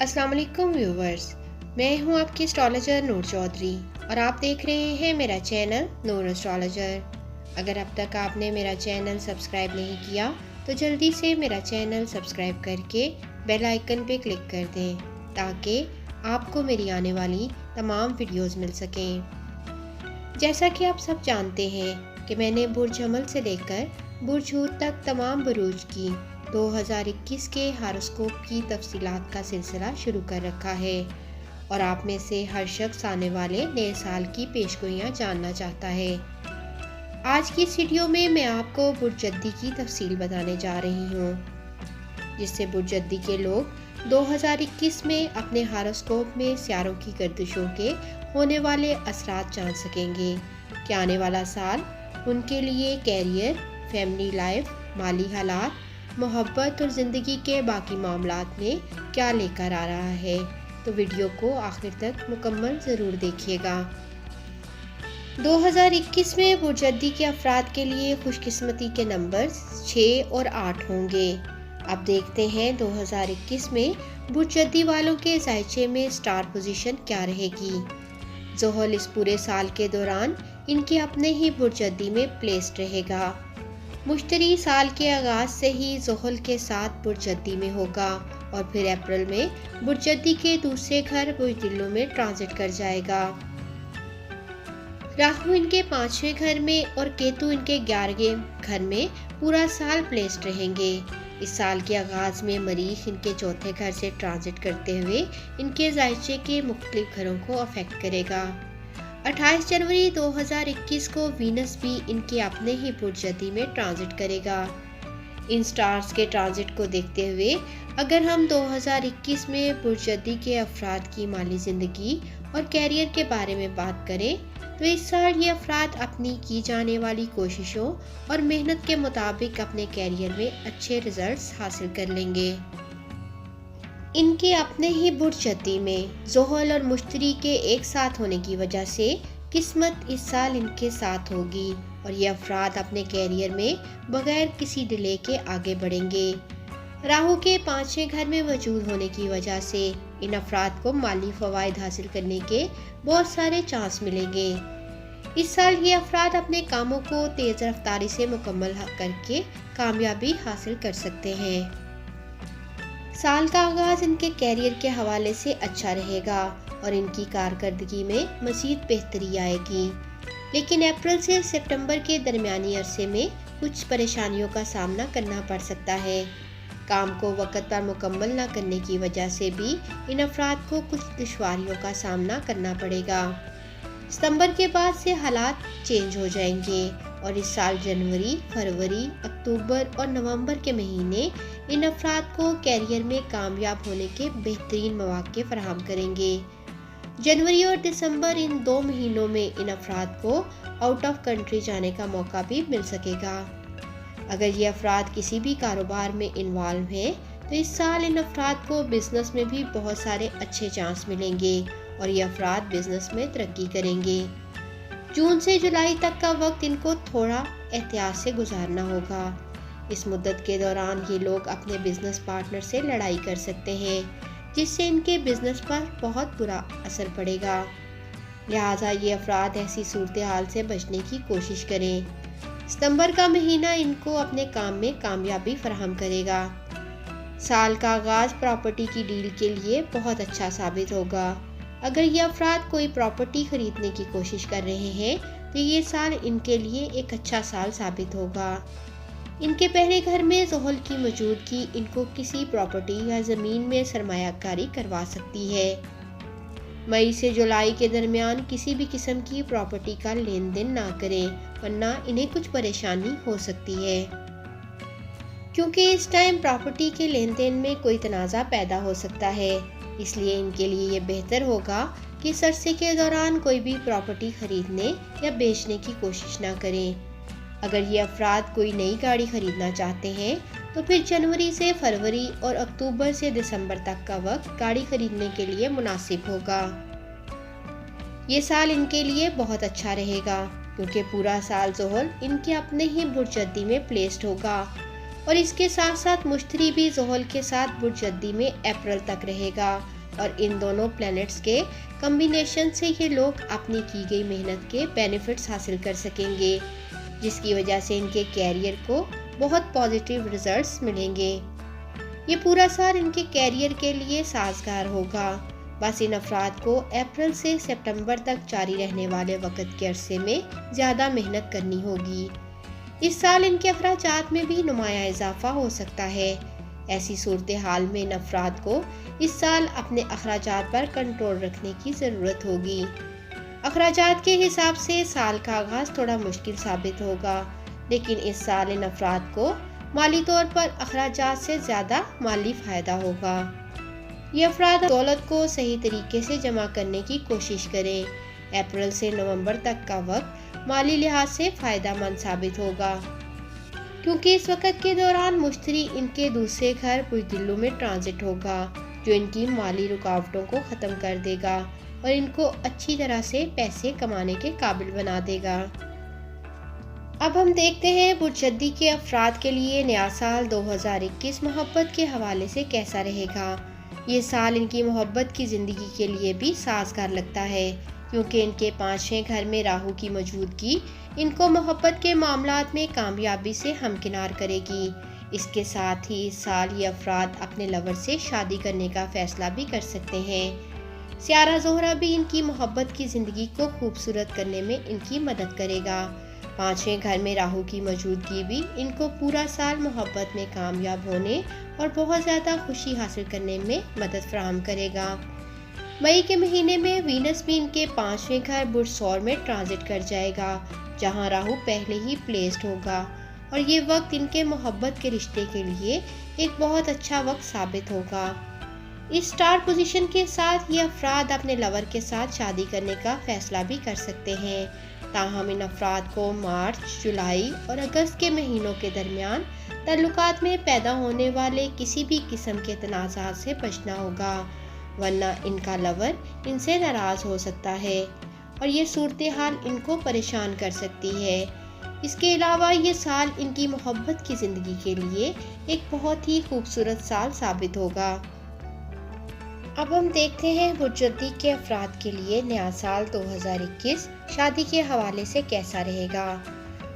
अस्सलाम वालेकुम व्यूवर्स, मैं हूं आपकी एस्ट्रोलॉजर नूर चौधरी और आप देख रहे हैं मेरा चैनल नूर एस्ट्रोलॉजर। अगर अब तक आपने मेरा चैनल सब्सक्राइब नहीं किया तो जल्दी से मेरा चैनल सब्सक्राइब करके बेल आइकन पे क्लिक कर दें ताकि आपको मेरी आने वाली तमाम वीडियोस मिल सकें। जैसा कि आप सब जानते हैं कि मैंने बुर्ज अमल से लेकर बुर्ज हूत तक तमाम बुरूज की 2021 के हारोस्कोप की तफसीलात का सिलसिला शुरू कर रखा है और आप में से हर शख्स आने वाले नए साल की पेशगोइयाँ जानना चाहता है। आज की इस वीडियो में मैं आपको बुर्ज जद्दी की तफसील बताने जा रही हूँ, जिससे बुर्ज जद्दी के लोग 2021 में अपने हारोस्कोप में सितारों की गर्दिशों के होने वाले असरात जान सकेंगे कि आने वाला साल उनके लिए कैरियर, फैमिली लाइफ, माली हालात, मोहब्बत और ज़िंदगी के बाकी मामलात में क्या लेकर आ रहा है। तो वीडियो को आखिर तक मुकम्मल ज़रूर देखिएगा। 2021 में बुर्ज जद्दी के अफराद के लिए खुशकिस्मती के नंबर 6 और 8 होंगे। अब देखते हैं 2021 में बुर्ज जद्दी वालों के जायचे में स्टार पोजीशन क्या रहेगी। ज़ोहल इस पूरे साल के दौरान इनके अपने ही बुर्ज जद्दी में प्लेस्ड रहेगा। मुश्तरी साल के आगाज से ही ज़ोहल के साथ बुर्ज जद्दी में होगा और फिर अप्रैल में बुर्ज जद्दी के दूसरे घर बुज़दिलों में ट्रांजिट कर जाएगा। राहु इनके 5वें घर में और केतु इनके 11वें घर में पूरा साल प्लेस्ड रहेंगे। इस साल के आगाज में मरीख इनके 4थे घर से ट्रांजिट करते हुए इनके जायचे के मुख्तलिफ घरों को अफेक्ट करेगा। 28 जनवरी 2021 को वीनस भी इनके अपने ही बुर्ज जद्दी में ट्रांजिट करेगा। इन स्टार्स के ट्रांजिट को देखते हुए अगर हम 2021 में बुर्ज जद्दी के अफराद की माली ज़िंदगी और कैरियर के बारे में बात करें तो इस साल ये अफराद अपनी की जाने वाली कोशिशों और मेहनत के मुताबिक अपने कैरियर में अच्छे रिजल्ट्स हासिल कर लेंगे। इनके अपने ही बुर्ज जद्दी में ज़ोहल और मुश्तरी के एक साथ होने की वजह से किस्मत इस साल इनके साथ होगी और ये अफराद अपने कैरियर में बगैर किसी डिले के आगे बढ़ेंगे। राहु के 5वें घर में मौजूद होने की वजह से इन अफराद को माली फ़वाइद हासिल करने के बहुत सारे चांस मिलेंगे। इस साल ये अफराद अपने कामों को तेज़ रफ्तारी से मुकम्मल करके कामयाबी हासिल कर सकते हैं। साल का आगाज इनके कैरियर के हवाले से अच्छा रहेगा और इनकी कारकर्दगी में मज़ीद बेहतरी आएगी, लेकिन अप्रैल से सितंबर के दरमियानी अरसे में कुछ परेशानियों का सामना करना पड़ सकता है। काम को वक़्त पर मुकम्मल न करने की वजह से भी इन अफराद को कुछ दुश्वारियों का सामना करना पड़ेगा। सितंबर के बाद से हालात चेंज हो जाएंगे और इस साल जनवरी, फरवरी, अक्टूबर और नवंबर के महीने इन अफराद को कैरियर में कामयाब होने के बेहतरीन मौके फराहम करेंगे। जनवरी और दिसंबर इन 2 महीनों में इन अफराद को आउट ऑफ कंट्री जाने का मौका भी मिल सकेगा। अगर ये अफराद किसी भी कारोबार में इन्वॉल्व हैं तो इस साल इन अफराद को बिजनेस में भी बहुत सारे अच्छे चांस मिलेंगे और ये अफराद बिजनेस में तरक्की करेंगे। जून से जुलाई तक का वक्त इनको थोड़ा एहतियात से गुजारना होगा। इस मुद्दत के दौरान ये लोग अपने बिजनेस पार्टनर से लड़ाई कर सकते हैं, जिससे इनके बिजनेस पर बहुत बुरा असर पड़ेगा। लिहाजा ये अफराद ऐसी सूरत हाल से बचने की कोशिश करें। सितंबर का महीना इनको अपने काम में कामयाबी फराहम करेगा। साल का आगाज प्रॉपर्टी की डील के लिए बहुत अच्छा साबित होगा। अगर ये अफराद कोई प्रॉपर्टी खरीदने की कोशिश कर रहे हैं तो ये साल इनके लिए एक अच्छा साल साबित होगा। इनके पहले घर में ज़ोहल की मौजूदगी इनको किसी प्रॉपर्टी या ज़मीन में सरमायाकारी करवा सकती है। मई से जुलाई के दरमियान किसी भी किस्म की प्रॉपर्टी का लेन देन ना करें, वरना इन्हें कुछ परेशानी हो सकती है, क्योंकि इस टाइम प्रॉपर्टी के लेन देन में कोई तनाज़ा पैदा हो सकता है। इसलिए इनके लिए ये बेहतर होगा कि इस अरसे के दौरान कोई भी प्रॉपर्टी खरीदने या बेचने की कोशिश ना करें। अगर ये अफराद कोई नई गाड़ी खरीदना चाहते हैं तो फिर जनवरी से फरवरी और अक्टूबर से दिसंबर तक का वक्त गाड़ी खरीदने के लिए मुनासिब होगा। ये साल इनके लिए बहुत अच्छा रहेगा क्योंकि पूरा साल ज़ोहल इनके अपने ही बुर्ज जद्दी में प्लेस्ड होगा और इसके साथ साथ मुश्तरी भी ज़ोहल के साथ बुर्ज जद्दी में अप्रैल तक रहेगा और इन दोनों प्लैनेट्स के कम्बिनेशन से ये लोग अपनी की गई मेहनत के बेनिफिट्स हासिल कर सकेंगे, जिसकी वजह से इनके कैरियर को बहुत पॉजिटिव रिजल्ट्स मिलेंगे। ये पूरा साल इनके कैरियर के लिए साजगार होगा। बस इन अफराद को अप्रैल से सितंबर तक जारी रहने वाले वक्त के अरसे में ज़्यादा मेहनत करनी होगी। इस साल इनके अखराजात में भी नुमाया इजाफा हो सकता है। ऐसी सूरत हाल में इन अफराद को इस साल अपने अखराजात पर कंट्रोल रखने की ज़रूरत होगी। अखराजात के हिसाब से साल का आगाज़ थोड़ा मुश्किल साबित होगा, लेकिन इस साल इन अफराद को माली तौर पर अखराजात से ज़्यादा माली फ़ायदा होगा। ये अफराद दौलत को सही तरीके से जमा करने की कोशिश करें। अप्रैल से नवंबर तक का वक्त माली लिहाज से फ़ायदेमंद साबित होगा, क्योंकि इस वक्त के दौरान मुश्तरी इनके दूसरे घर बुज़दिल्लू में ट्रांजिट होगा, जो इनकी माली रुकावटों को ख़त्म कर देगा और इनको अच्छी तरह से पैसे कमाने के काबिल बना देगा। अब हम देखते हैं बुर्ज जद्दी के अफराद के लिए नया साल 2021 मोहब्बत के हवाले से कैसा रहेगा। ये साल इनकी मोहब्बत की ज़िंदगी के लिए भी साजगार लगता है, क्योंकि इनके 5वें घर में राहु की मौजूदगी इनको मोहब्बत के मामलात में कामयाबी से हमकिनार करेगी। इसके साथ ही इस साल ये अफराद अपने लवर से शादी करने का फैसला भी कर सकते हैं। सियारा ज़ोहरा भी इनकी मोहब्बत की ज़िंदगी को खूबसूरत करने में इनकी मदद करेगा। 5वें घर में राहु की मौजूदगी भी इनको पूरा साल मोहब्बत में कामयाब होने और बहुत ज़्यादा खुशी हासिल करने में मदद फराहम करेगा। मई के महीने में वीनस भी इनके 5वें घर बुर्ज सौर में ट्रांजिट कर जाएगा, जहां राहु पहले ही प्लेस्ड होगा और ये वक्त इनके मोहब्बत के रिश्ते के लिए एक बहुत अच्छा वक्त साबित होगा। इस स्टार पोजीशन के साथ ये अफराद अपने लवर के साथ शादी करने का फैसला भी कर सकते हैं। ताहम इन अफराद को मार्च, जुलाई और अगस्त के महीनों के दरमियान ताल्लुकात में पैदा होने वाले किसी भी किस्म के तनाज़ात से बचना होगा, वरना इनका लवर इनसे नाराज़ हो सकता है और ये सूरत हाल इनको परेशान कर सकती है। इसके अलावा ये साल इनकी मोहब्बत की ज़िंदगी के लिए एक बहुत ही खूबसूरत साल साबित होगा। अब हम देखते हैं बुर्ज जद्दी के अफराद के लिए नया साल 2021 शादी के हवाले से कैसा रहेगा।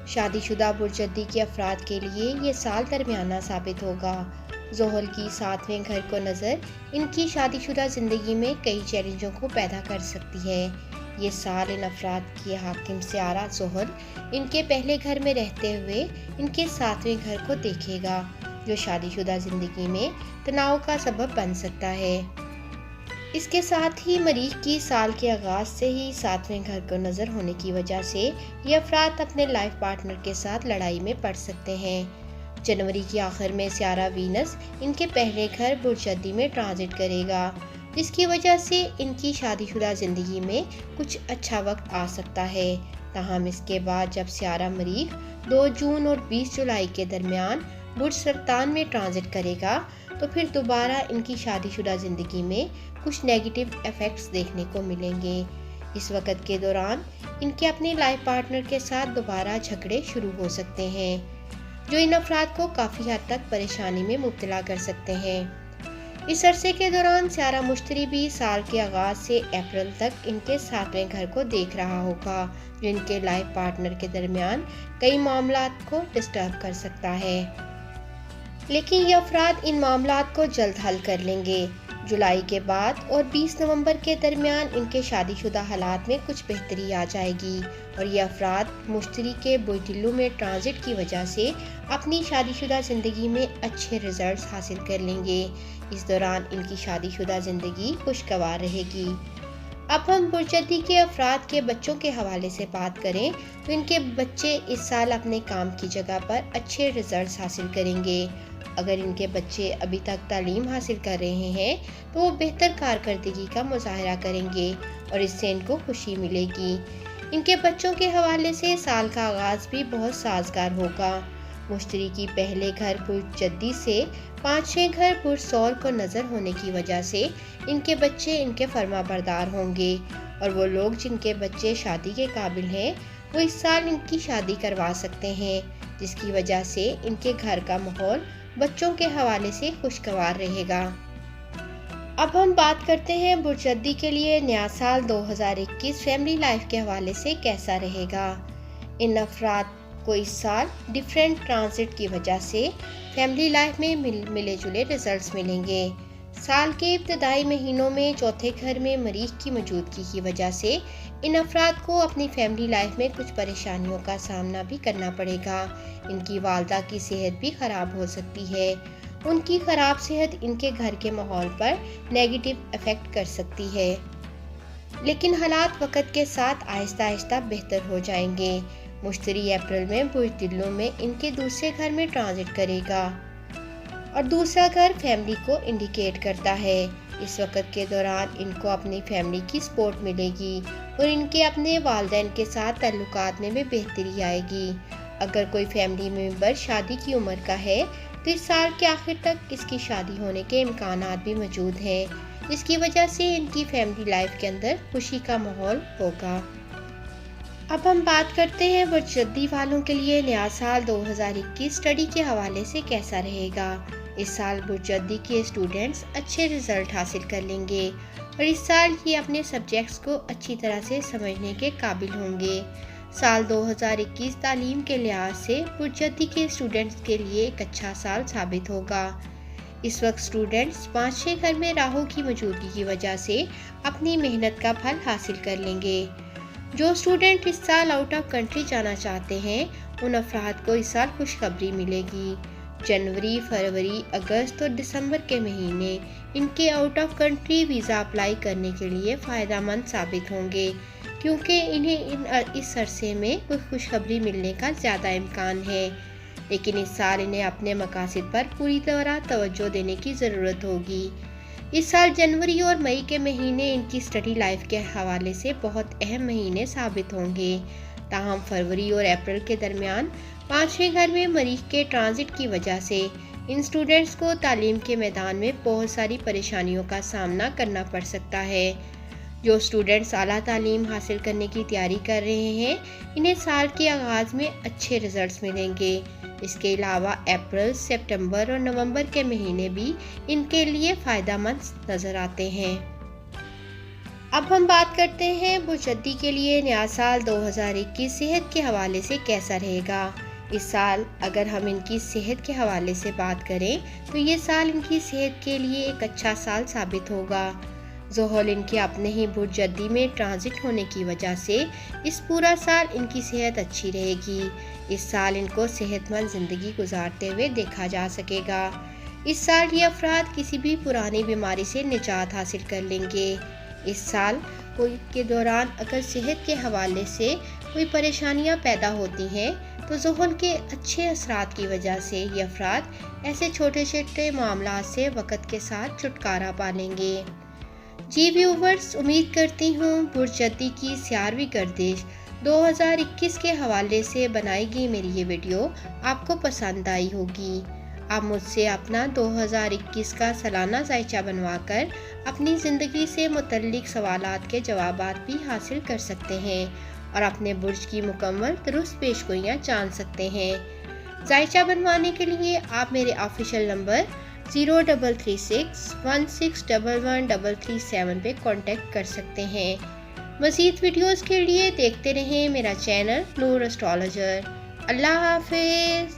शादीशुदा बुर्ज जद्दी के अफराद के लिए ये साल दरमियाना साबित होगा। ज़ोहल की 7वें घर को नज़र इनकी शादीशुदा ज़िंदगी में कई चैलेंजों को पैदा कर सकती है। ये साल इन अफराद की हाकिम सियारा ज़ोहल इनके पहले घर में रहते हुए इनके 7वें घर को देखेगा, जो शादीशुदा ज़िंदगी में तनाव का सबब बन सकता है। इसके साथ ही मरीख की साल के आगाज़ से ही 7वें घर को नज़र होने की वजह से ये अफराद अपने लाइफ पार्टनर के साथ लड़ाई में पड़ सकते हैं। जनवरी के आखिर में सियारा वीनस इनके पहले घर बुर्ज जद्दी में ट्रांजिट करेगा, जिसकी वजह से इनकी शादीशुदा ज़िंदगी में कुछ अच्छा वक्त आ सकता है। ताहम इसके बाद जब सियारा मरीख 2 जून और 20 जुलाई के दरमियान बुर्ज सरतान में ट्रांजिट करेगा, तो फिर दोबारा इनकी शादीशुदा ज़िंदगी में कुछ नेगेटिव इफ़ेक्ट्स देखने को मिलेंगे। इस वक्त के दौरान इनके अपने लाइफ पार्टनर के साथ दोबारा झगड़े शुरू हो सकते हैं, जो इन अफराद को काफ़ी हद तक परेशानी में मुब्तला कर सकते हैं। इस अरसे के दौरान सियारा मुश्तरी भी साल के आगाज़ से अप्रैल तक इनके 7वें घर को देख रहा होगा, जो इनके लाइफ पार्टनर के दरमियान कई मामलात को डिस्टर्ब कर सकता है, लेकिन ये अफराद इन मामलात को जल्द हल कर लेंगे। जुलाई के बाद और 20 नवंबर के दरमियान इनके शादीशुदा हालात में कुछ बेहतरी आ जाएगी और ये अफराद मुश्तरी के बुज़दिल्लू में ट्रांजिट की वजह से अपनी शादीशुदा ज़िंदगी में अच्छे रिजल्ट्स हासिल कर लेंगे। इस दौरान इनकी शादीशुदा ज़िंदगी खुशगवार रहेगी। अब हम बुर्ज जद्दी के अफराद के बच्चों के हवाले से बात करें तो इनके बच्चे इस साल अपने काम की जगह पर अच्छे रिजल्ट्स हासिल करेंगे। अगर इनके बच्चे अभी तक तालीम हासिल कर रहे हैं तो वो बेहतर कारकर्दगी का मुजाहरा करेंगे और इससे इनको खुशी मिलेगी। इनके बच्चों के हवाले से साल का आगाज़ भी बहुत साजगार होगा। मुश्तरी की पहले घर बुर्ज जद्दी से 5वें घर बुर्ज सौर को नज़र होने की वजह से इनके बच्चे इनके फर्माबरदार होंगे और वो लोग जिनके बच्चे शादी के काबिल हैं वो इस साल इनकी शादी करवा सकते हैं। जिसकी वजह से इनके घर का माहौल बच्चों के हवाले से खुशगवार रहेगा। अब हम बात करते हैं बुर्जदी के लिए नया साल 2021 फैमिली लाइफ के हवाले से कैसा रहेगा। इन अफराद को इस साल डिफरेंट ट्रांजिट की वजह से फैमिली लाइफ में मिले जुले रिजल्ट्स मिलेंगे। साल के इब्तदाई महीनों में चौथे घर में मरीख की मौजूदगी की वजह से इन अफराद को अपनी फैमिली लाइफ में कुछ परेशानियों का सामना भी करना पड़ेगा। इनकी वालदा की सेहत भी ख़राब हो सकती है। उनकी ख़राब सेहत इनके घर के माहौल पर नेगेटिव इफ़ेक्ट कर सकती है, लेकिन हालात वक़्त के साथ आहिस्ता आहिस्ता बेहतर हो जाएंगे। मुश्तरी अप्रैल में बुर्जदिलों में इनके दूसरे घर में ट्रांजिट करेगा और दूसरा घर फैमिली को इंडिकेट करता है। इस वक्त के दौरान इनको अपनी फैमिली की सपोर्ट मिलेगी और इनके अपने वालिदैन के साथ ताल्लुकात में भी बेहतरी आएगी। अगर कोई फैमिली मेंबर शादी की उम्र का है तो इस साल के आखिर तक इसकी शादी होने के इम्कानात भी मौजूद हैं, जिसकी वजह से इनकी फैमिली लाइफ के अंदर खुशी का माहौल होगा। अब हम बात करते हैं बुर्जदी वालों के लिए नया साल 2021 स्टडी के हवाले से कैसा रहेगा। इस साल बुर्जदी के स्टूडेंट्स अच्छे रिजल्ट हासिल कर लेंगे और इस साल ये अपने सब्जेक्ट्स को अच्छी तरह से समझने के काबिल होंगे। साल 2021 तालीम के लिहाज से बुर्जदी के स्टूडेंट्स के लिए एक अच्छा साल साबित होगा। इस वक्त स्टूडेंट्स 5-6 घर में राहु की मौजूदगी की वजह से अपनी मेहनत का फल हासिल कर लेंगे। जो स्टूडेंट इस साल आउट ऑफ कंट्री जाना चाहते हैं उन अफराद को इस साल खुशखबरी मिलेगी। जनवरी, फरवरी, अगस्त और दिसंबर के महीने इनके out of country visa apply करने के लिए फ़ायदेमंद साबित होंगे, क्योंकि इन्हें इस अरसे में कोई खुशखबरी मिलने का ज़्यादा इम्कान है। लेकिन इस साल इन्हें अपने मकासद पर पूरी तरह तवज्जो देने की ज़रूरत होगी। इस साल जनवरी और मई के महीने इनकी स्टडी लाइफ के हवाले से बहुत अहम महीने साबित होंगे। ताहम फरवरी और अप्रैल के दरमियान 5-6 घर में मरीख के ट्रांजिट की वजह से इन स्टूडेंट्स को तालीम के मैदान में बहुत सारी परेशानियों का सामना करना पड़ सकता है। जो स्टूडेंट्स आला तालीम हासिल करने की तैयारी कर रहे हैं इन्हें साल के आगाज़ में अच्छे रिजल्ट्स मिलेंगे। इसके अलावा अप्रैल, सितंबर और नवंबर के महीने भी इनके लिए फ़ायदेमंद नज़र आते हैं। अब हम बात करते हैं बुर्जदी के लिए नया साल 2021 सेहत के हवाले से कैसा रहेगा। इस साल अगर हम इनकी सेहत के हवाले से बात करें तो ये साल इनकी सेहत के लिए एक अच्छा साल साबित होगा। ज़ोहल इनके अपने ही बुर्जदी में ट्रांजिट होने की वजह से इस पूरा साल इनकी सेहत अच्छी रहेगी। इस साल इनको सेहतमंद ज़िंदगी गुजारते हुए देखा जा सकेगा। इस साल ये अफराद किसी भी पुरानी बीमारी से निजात हासिल कर लेंगे। इस साल के दौरान अगर सेहत के हवाले से कोई परेशानियां पैदा होती हैं तो ज़ोहल के अच्छे असरात की वजह से ये अफराद ऐसे छोटे छोटे मामला से वक़्त के साथ छुटकारा पा लेंगे। जी व्यूवर्स, उम्मीद करती हूँ बुर्जदी की 11वीं गर्दिश 2021 के हवाले से बनाई गई मेरी ये वीडियो आपको पसंद आई होगी। आप मुझसे अपना 2021 का सालाना जायचा बनवाकर अपनी ज़िंदगी से मुतल्लिक सवालात के जवाबात भी हासिल कर सकते हैं और अपने बुर्ज की मुकम्मल दुरुस्त पेशगोइयाँ जान सकते हैं। जायचा बनवाने के लिए आप मेरे ऑफिशियल नंबर 033616113337 पे कांटेक्ट कर सकते हैं। मज़ीद वीडियोस के लिए देखते रहें मेरा चैनल नूर एस्ट्रोलॉजर। अल्लाह हाफिज़।